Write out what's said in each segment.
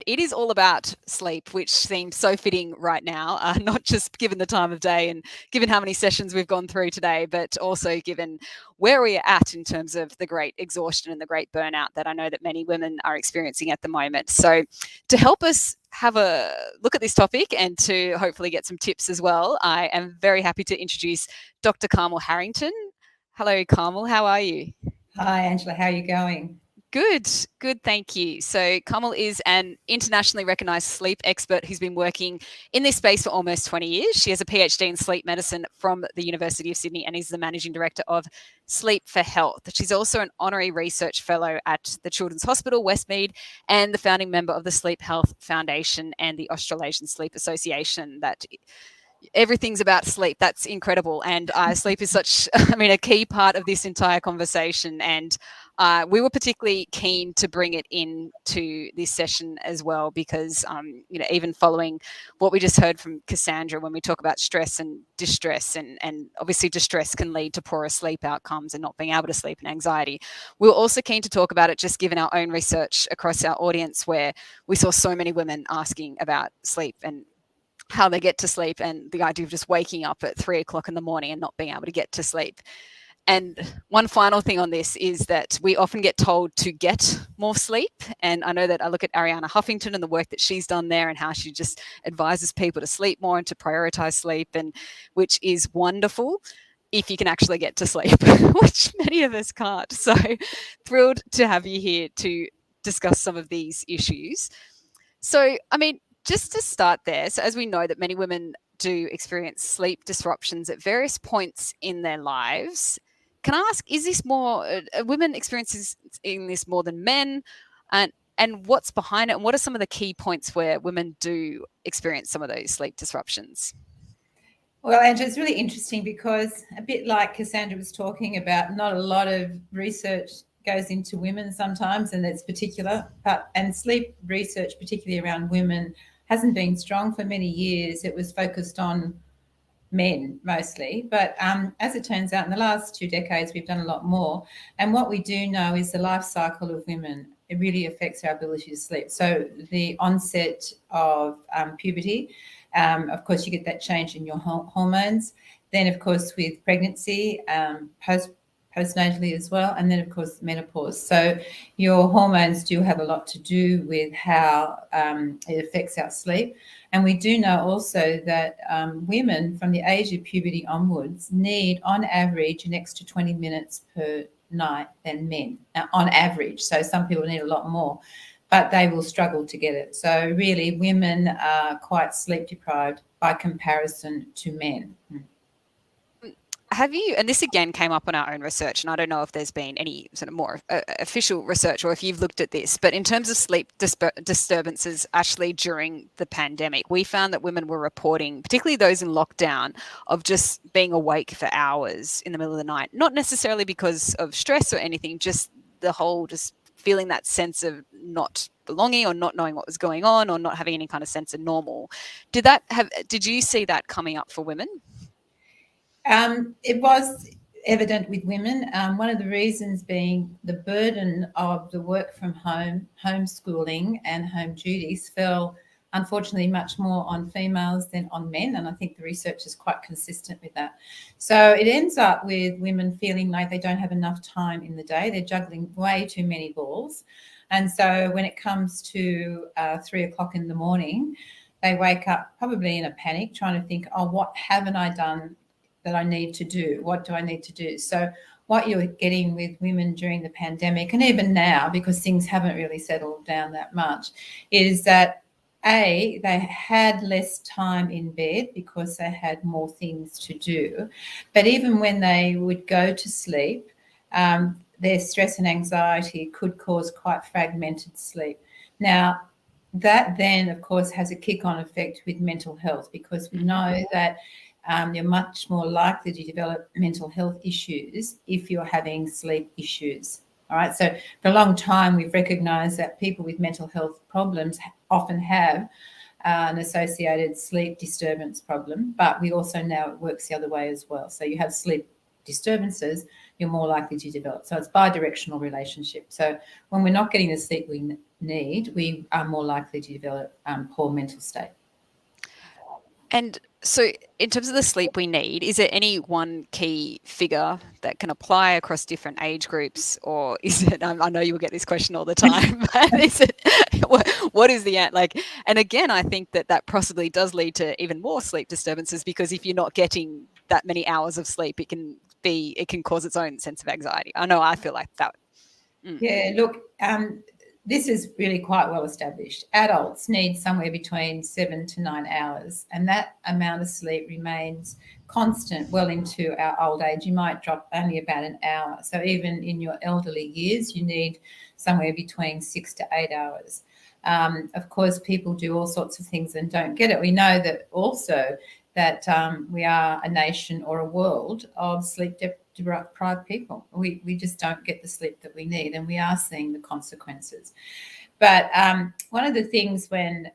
it is all about sleep, which seems so fitting right now, not just given the time of day and given how many sessions we've gone through today, but also given where we are at in terms of the great exhaustion and the great burnout that I know that many women are experiencing at the moment. So to help us have a look at this topic and to hopefully get some tips as well, I am very happy to introduce Dr. Carmel Harrington. Hello, Carmel. How are you? Hi, Angela. How are you going? Good, thank you. So Carmel is an internationally recognised sleep expert who's been working in this space for almost 20 years. She has a PhD in sleep medicine from the University of Sydney and is the managing director of Sleep for Health. She's also an honorary research fellow at the Children's Hospital, Westmead, and the founding member of the Sleep Health Foundation and the Australasian Sleep Association. That everything's about sleep. That's incredible. And sleep is such, a key part of this entire conversation. And we were particularly keen to bring it into this session as well, because, even following what we just heard from Cassandra, when we talk about stress and distress, and obviously distress can lead to poorer sleep outcomes and not being able to sleep, and anxiety. We were also keen to talk about it just given our own research across our audience, where we saw so many women asking about sleep and how they get to sleep, and the idea of just waking up at 3 o'clock in the morning and not being able to get to sleep. And one final thing on this is that we often get told to get more sleep. And I know that I look at Ariana Huffington and the work that she's done there and how she just advises people to sleep more and to prioritize sleep, and which is wonderful if you can actually get to sleep, which many of us can't. So thrilled to have you here to discuss some of these issues. So, just to start there, so as we know that many women do experience sleep disruptions at various points in their lives, can I ask, is this more, women experiencing this more than men? And what's behind it? And what are some of the key points where women do experience some of those sleep disruptions? Well, Angela, it's really interesting because a bit like Cassandra was talking about, not a lot of research goes into women sometimes, and it's particular, and sleep research, particularly around women, hasn't been strong for many years. It was focused on men mostly, but as it turns out, in the last 2 decades, we've done a lot more. And what we do know is the life cycle of women, it really affects our ability to sleep. So the onset of puberty, of course, you get that change in your hormones. Then, of course, with pregnancy, postnatally as well, and then of course menopause. So your hormones do have a lot to do with how it affects our sleep. And we do know also that women from the age of puberty onwards need on average an extra 20 minutes per night than men on average. So some people need a lot more, but they will struggle to get it. So really women are quite sleep deprived by comparison to men. Have you, and this again came up on our own research, and I don't know if there's been any sort of more official research or if you've looked at this, but in terms of sleep disturbances actually during the pandemic, we found that women were reporting, particularly those in lockdown, of just being awake for hours in the middle of the night, not necessarily because of stress or anything, just the whole just feeling that sense of not belonging or not knowing what was going on or not having any kind of sense of normal. Did you see that coming up for women? It was evident with women. One of the reasons being the burden of the work from home, homeschooling and home duties fell, unfortunately, much more on females than on men. And I think the research is quite consistent with that. So it ends up with women feeling like they don't have enough time in the day. They're juggling way too many balls. And so when it comes to 3 o'clock in the morning, they wake up probably in a panic, trying to think, oh, what haven't I done that I need to do? What do I need to do? So what you're getting with women during the pandemic, and even now, because things haven't really settled down that much, is that they had less time in bed because they had more things to do. But even when they would go to sleep, their stress and anxiety could cause quite fragmented sleep. Now, that then, of course, has a kick-on effect with mental health, because we know that you're much more likely to develop mental health issues if you're having sleep issues. All right. So for a long time, we've recognized that people with mental health problems often have an associated sleep disturbance problem, but we also know it works the other way as well. So you have sleep you're more likely to develop. So it's bi-directional relationship. So when we're not getting the sleep we need, we are more likely to develop poor mental state. And so in terms of the sleep we need, is there any one key figure that can apply across different age groups, or is it, I know you will get this question all the time, but is it, what is the, like, and again, I think that possibly does lead to even more sleep disturbances, because if you're not getting that many hours of sleep, it can cause its own sense of anxiety. I know I feel like that. Yeah, look, this is really quite well established. Adults need somewhere between 7 to 9 hours, and that amount of sleep remains constant well into our old age. You might drop only about an hour. So even in your elderly years, you need somewhere between 6 to 8 hours. Of course, people do all sorts of things and don't get it. We know that also that we are a nation or a world of sleep deprived people. We just don't get the sleep that we need, and we are seeing the consequences. But one of the things when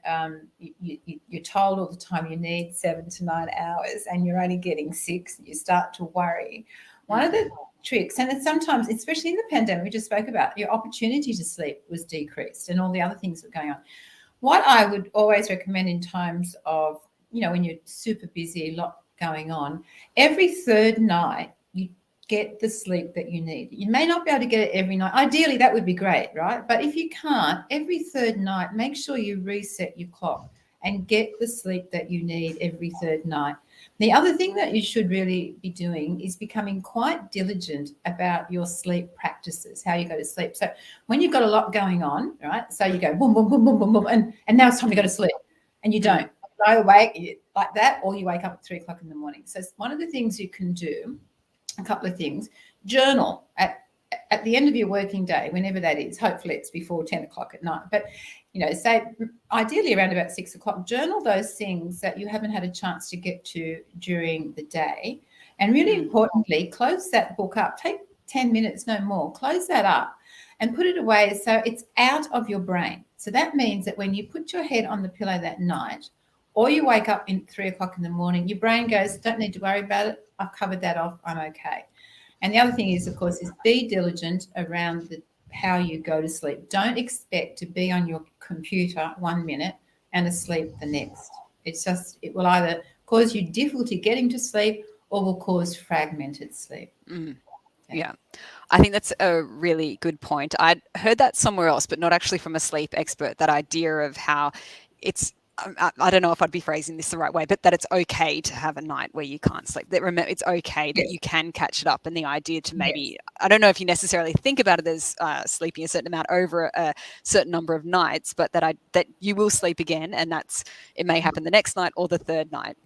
you're told all the time you need 7 to 9 hours and you're only getting 6, you start to worry. One of the tricks, and it's sometimes, especially in the pandemic we just spoke about, your opportunity to sleep was decreased and all the other things that were going on. What I would always recommend in times of, when you're super busy, a lot going on, every third night you get the sleep that you need. You may not be able to get it every night. Ideally, that would be great, right? But if you can't, every third night, make sure you reset your clock and get the sleep that you need every third night. The other thing that you should really be doing is becoming quite diligent about your sleep practices, how you go to sleep. So when you've got a lot going on, right? So you go boom, boom, boom, boom, boom, boom, and now it's time to go to sleep, and you don't. Lie awake like that, or you wake up at 3 o'clock in the morning. So one of the things you can do, a couple of things, journal at the end of your working day, whenever that is. Hopefully it's before 10 o'clock at night. But, say ideally around about 6 o'clock, journal those things that you haven't had a chance to get to during the day. And really importantly, close that book up. Take 10 minutes, no more. Close that up and put it away so it's out of your brain. So that means that when you put your head on the pillow that night, or you wake up in 3 o'clock in the morning, your brain goes, don't need to worry about it. I've covered that off. I'm okay. And the other thing is, of course, is be diligent around how you go to sleep. Don't expect to be on your computer 1 minute and asleep the next. It will either cause you difficulty getting to sleep or will cause fragmented sleep. Yeah. I think that's a really good point. I'd heard that somewhere else, but not actually from a sleep expert, that idea of how it's, I don't know if I'd be phrasing this the right way, but that it's okay to have a night where you can't sleep. That remember, it's okay that you can catch it up. And the idea to maybe, I don't know if you necessarily think about it as sleeping a certain amount over a certain number of nights, but that you will sleep again, and it may happen the next night or the third night.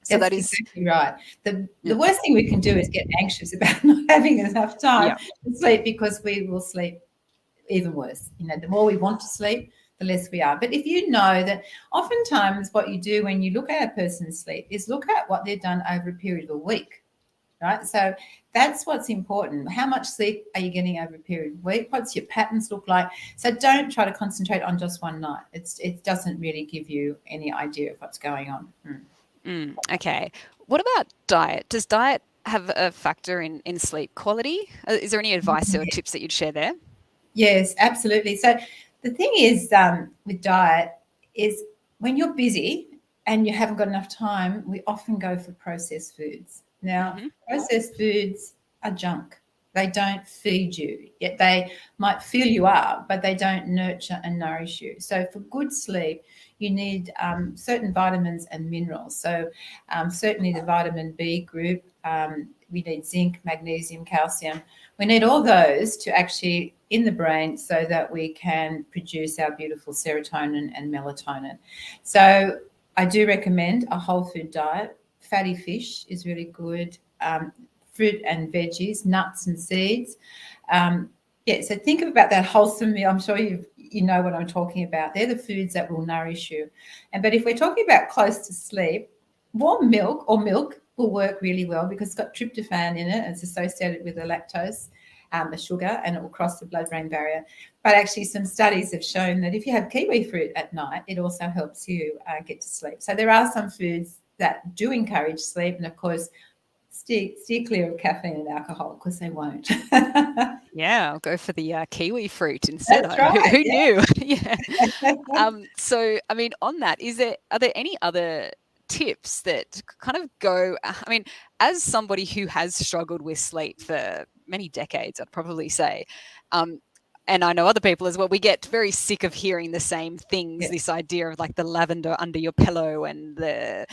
So That's that is exactly right. The worst thing we can do is get anxious about not having enough time to sleep, because we will sleep even worse. The more we want to sleep, the less we are. But if you know that oftentimes what you do when you look at a person's sleep is look at what they've done over a period of a week, right? So that's what's important. How much sleep are you getting over a period of a week? What's your patterns look like? So don't try to concentrate on just one night. It doesn't really give you any idea of what's going on. Okay. What about diet? Does diet have a factor in sleep quality? Is there any advice or tips that you'd share there? Yes, absolutely. So the thing is with diet is when you're busy and you haven't got enough time, we often go for processed foods. Now, processed foods are junk. They don't feed you, yet they might fill you up, but they don't nurture and nourish you. So for good sleep, you need certain vitamins and minerals. So certainly the vitamin B group, we need zinc, magnesium, calcium. We need all those to actually in the brain so that we can produce our beautiful serotonin and melatonin. So I do recommend a whole food diet. Fatty fish is really good. Fruit and veggies, nuts and seeds. So think about that wholesome meal. I'm sure you know what I'm talking about. They're the foods that will nourish you. But if we're talking about close to sleep, warm milk will work really well because it's got tryptophan in it. It's associated with the lactose, the sugar, and it will cross the blood-brain barrier. But actually some studies have shown that if you have kiwi fruit at night, it also helps you get to sleep. So there are some foods that do encourage sleep, and of course, steer clear of caffeine and alcohol because they won't. Yeah, I'll go for the kiwi fruit instead. That's right. Who Yeah. knew? Yeah. So, I mean, on that, are there any other tips that kind of go? I mean, as somebody who has struggled with sleep for many decades, I'd probably say, um, and I know other people as well, we get very sick of hearing the same things. Yeah. This idea of like the lavender under your pillow and the,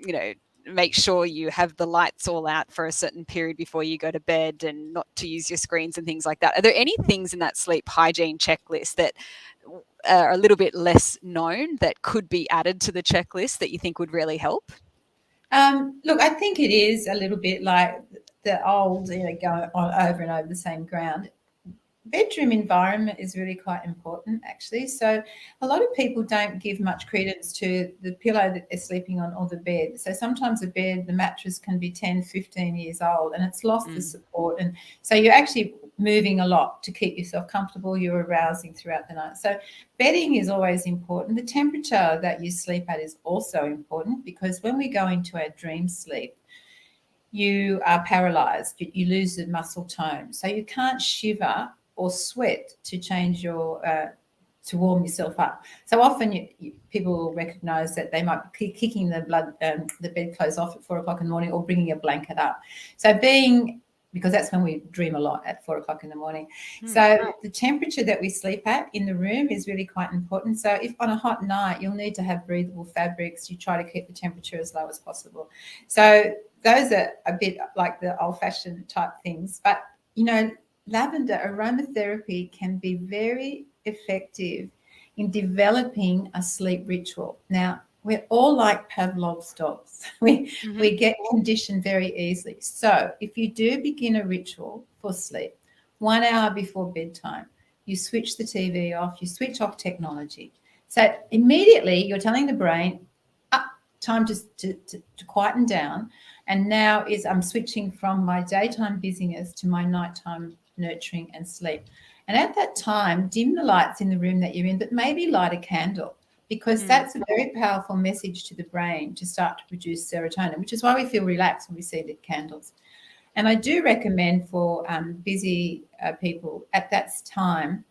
you know, make sure you have the lights all out for a certain period before you go to bed and not to use your screens and things like that. Are there any things in that sleep hygiene checklist that are a little bit less known that could be added to the checklist that you think would really help? Look, I think it is a little bit like the old, going on over and over the same ground. Bedroom environment is really quite important, actually. So a lot of people don't give much credence to the pillow that they're sleeping on or the bed. So sometimes the mattress can be 10, 15 years old and it's lost the support. And so you're actually moving a lot to keep yourself comfortable. You're arousing throughout the night. So bedding is always important. The temperature that you sleep at is also important, because when we go into our dream sleep, you are paralyzed. You lose the muscle tone. So you can't shiver or sweat to change your to warm yourself up. So often people will recognise that they might be kicking the bedclothes off at 4 o'clock in the morning or bringing a blanket up. So because that's when we dream a lot, at 4 o'clock in the morning. So the temperature that we sleep at in the room is really quite important. So if on a hot night, you'll need to have breathable fabrics. You try to keep the temperature as low as possible. So those are a bit like the old-fashioned type things. But, lavender aromatherapy can be very effective in developing a sleep ritual. Now, we're all like Pavlov's dogs. We get conditioned very easily. So if you do begin a ritual for sleep, 1 hour before bedtime, you switch the TV off, you switch off technology. So immediately you're telling the brain, time to quieten down. And now I'm switching from my daytime busyness to my nighttime nurturing and sleep. And at that time, dim the lights in the room that you're in, but maybe light a candle, because that's a very powerful message to the brain to start to produce serotonin, which is why we feel relaxed when we see lit candles. And I do recommend for busy people at that time,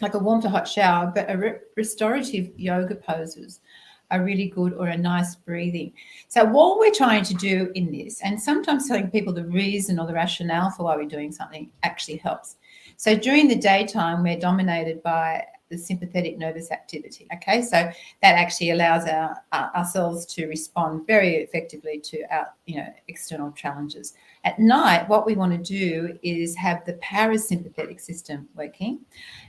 like a warm to hot shower, but a restorative yoga poses are really good, or a nice breathing. So what we're trying to do in this, and sometimes telling people the reason or the rationale for why we're doing something actually helps. So during the daytime, we're dominated by the sympathetic nervous activity. Okay, so that actually allows ourselves to respond very effectively to our external challenges. At night, what we want to do is have the parasympathetic system working.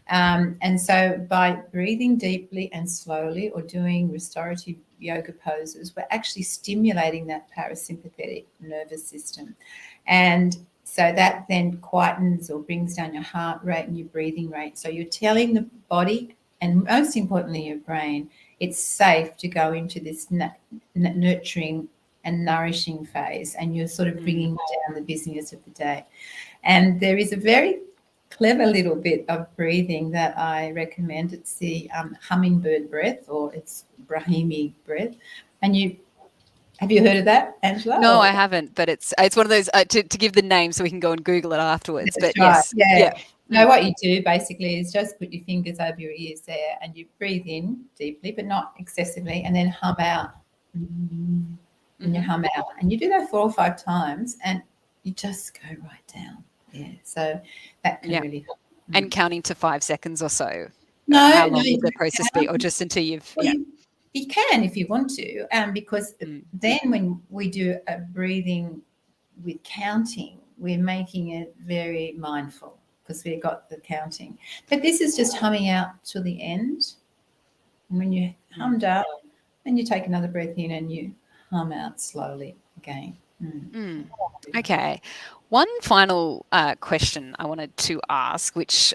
And so by breathing deeply and slowly, or doing restorative yoga poses, we're actually stimulating that parasympathetic nervous system. And so that then quietens or brings down your heart rate and your breathing rate. So you're telling the body, and most importantly your brain, it's safe to go into this nurturing and nourishing phase, and you're sort of bringing down the busyness of the day. And there is a very clever little bit of breathing that I recommend. It's the hummingbird breath, or it's Brahmi breath. And have you heard of that, Angela? No, I haven't, but it's one of those, to give the name so we can go and Google it afterwards. That's but right. yes. Yeah. No, what you do basically is just put your fingers over your ears there, and you breathe in deeply, but not excessively, and then hum out. And you hum out. And you do that 4 or 5 times, and you just go right down. Yeah. So that can really help. And counting to 5 seconds or so. No, how long would the process be, or just until you've? You can if you want to, because then when we do a breathing with counting, we're making it very mindful, because we've got the counting. But this is just humming out till the end. And when you hummed out, then you take another breath in and you hum out slowly again. Okay. One final question I wanted to ask, which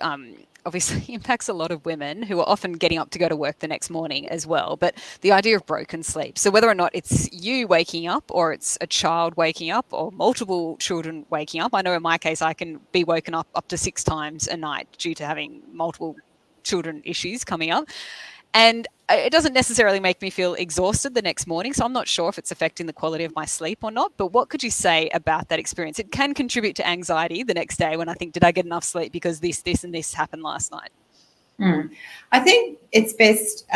obviously impacts a lot of women who are often getting up to go to work the next morning as well, but the idea of broken sleep. So whether or not it's you waking up, or it's a child waking up, or multiple children waking up. I know in my case, I can be woken up to 6 times a night due to having multiple children issues coming up. And it doesn't necessarily make me feel exhausted the next morning. So I'm not sure if it's affecting the quality of my sleep or not. But what could you say about that experience? It can contribute to anxiety the next day when I think, did I get enough sleep because this, and this happened last night? I think it's best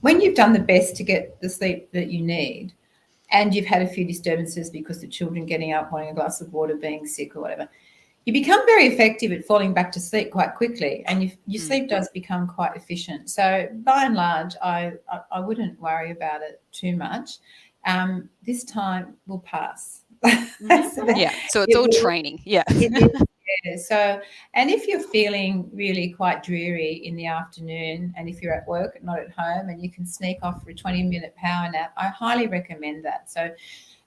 when you've done the best to get the sleep that you need, and you've had a few disturbances because the children getting up, wanting a glass of water, being sick or whatever, you become very effective at falling back to sleep quite quickly, and your sleep does become quite efficient. So by and large, I wouldn't worry about it too much. This time will pass. Yeah, so it's all training. Yeah. It is. Yeah. So, and if you're feeling really quite dreary in the afternoon, and if you're at work, not at home, and you can sneak off for a 20-minute power nap, I highly recommend that. So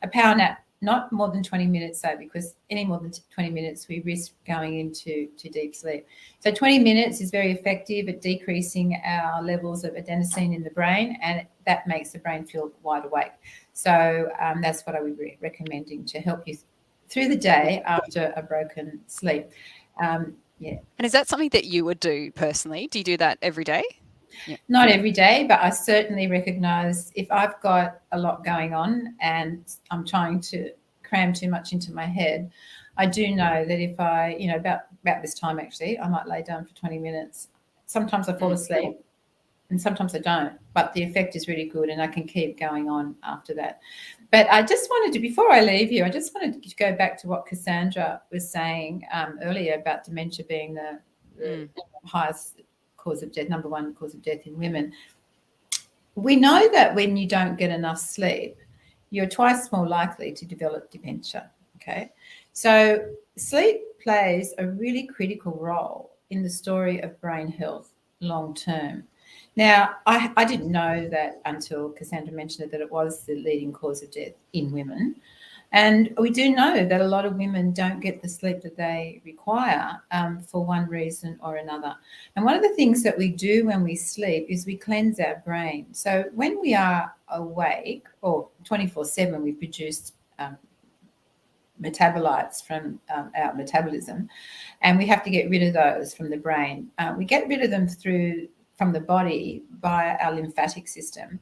a power nap, not more than 20 minutes though, because any more than 20 minutes, we risk going into deep sleep. So 20 minutes is very effective at decreasing our levels of adenosine in the brain, and that makes the brain feel wide awake. So that's what I would be recommending to help you through the day after a broken sleep. Yeah. And is that something that you would do personally? Do you do that every day? Yeah. Not every day, but I certainly recognise if I've got a lot going on and I'm trying to cram too much into my head, I do know that if I, about this time actually, I might lay down for 20 minutes. Sometimes I fall asleep and sometimes I don't, but the effect is really good and I can keep going on after that. But I just wanted to, before I leave you, I just wanted to go back to what Cassandra was saying earlier about dementia being the highest cause of death, number one cause of death in women. We know that when you don't get enough sleep, you're twice more likely to develop dementia, okay? So sleep plays a really critical role in the story of brain health long term. Now, I didn't know that until Cassandra mentioned it, that it was the leading cause of death in women. And we do know that a lot of women don't get the sleep that they require for one reason or another. And one of the things that we do when we sleep is we cleanse our brain. So when we are awake, or 24/7, we produce metabolites from our metabolism, and we have to get rid of those from the brain. We get rid of them from the body by our lymphatic system.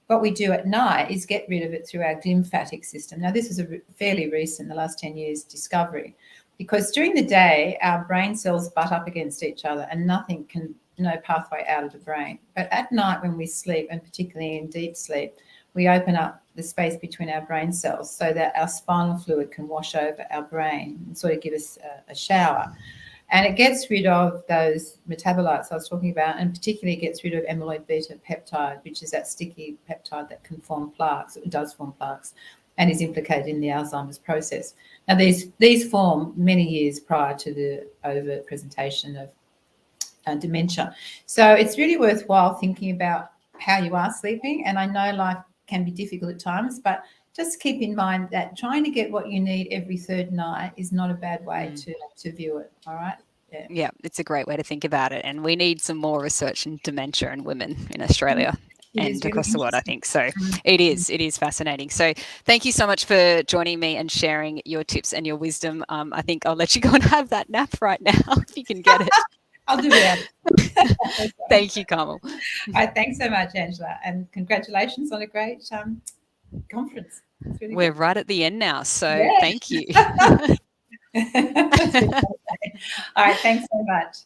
What we do at night is get rid of it through our glymphatic system. Now, this is a fairly recent, the last 10 years, discovery, because during the day, our brain cells butt up against each other and no pathway out of the brain. But at night when we sleep, and particularly in deep sleep, we open up the space between our brain cells so that our spinal fluid can wash over our brain and sort of give us a shower. And it gets rid of those metabolites I was talking about, and particularly it gets rid of amyloid beta peptide, which is that sticky peptide that can form plaques, it does form plaques, and is implicated in the Alzheimer's process. Now, these form many years prior to the overt presentation of dementia. So it's really worthwhile thinking about how you are sleeping. And I know life can be difficult at times, but just keep in mind that trying to get what you need every third night is not a bad way to view it. All right. Yeah, it's a great way to think about it. And we need some more research in dementia in women in Australia and across the world, I think. So it is fascinating. So thank you so much for joining me and sharing your tips and your wisdom. I think I'll let you go and have that nap right now if you can get it. I'll do that. Thank you, Carmel. All right, thanks so much, Angela. And congratulations on a great conference. Really We're right at the end now, so thank you. All right, thanks so much.